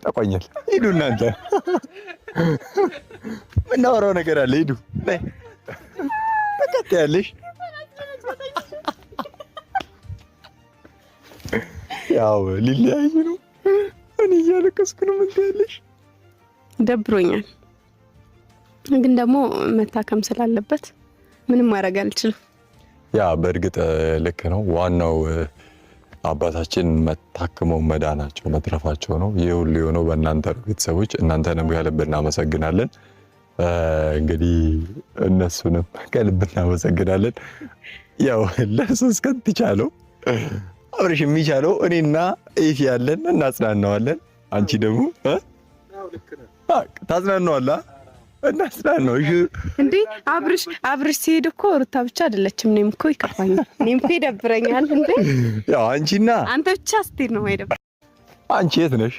ተቆኛል። ሂዱ እናንተ ምናወራው ነገር አለ። ሂዱ ተከታያለሽ። ያው ሊለያይ ነው። እኔ እያለቀስኩ ነው። ምን ትያለሽ? ደብሮኛል፣ ግን ደግሞ መታከም ስላለበት ምንም ማድረግ አልችልም። ያ በእርግጥ ልክ ነው። ዋናው አባታችን መታከመው መዳናቸው መትረፋቸው ነው። ይህ ሁሉ የሆነው በእናንተ ቤተሰቦች፣ እናንተንም ከልብ እናመሰግናለን። እንግዲህ እነሱንም ከልብ እናመሰግናለን። ያው ለሱ እስከትቻለው አብረሽ የሚቻለው እኔና ኤፊ ያለን እናጽናናዋለን። አንቺ ደግሞ ታጽናናዋላ እናጽናናው። እሺ እንዴ አብርሽ ሲሄድ እኮ ሩታ ብቻ አይደለችም፣ እኔም እኮ ይከፋኛል፣ እኔም እኮ ይደብረኛል። እንዴ ያው አንቺና አንተ ብቻ ስትሄድ ነው የማይደብረኝ። አንቺ የት ነሽ?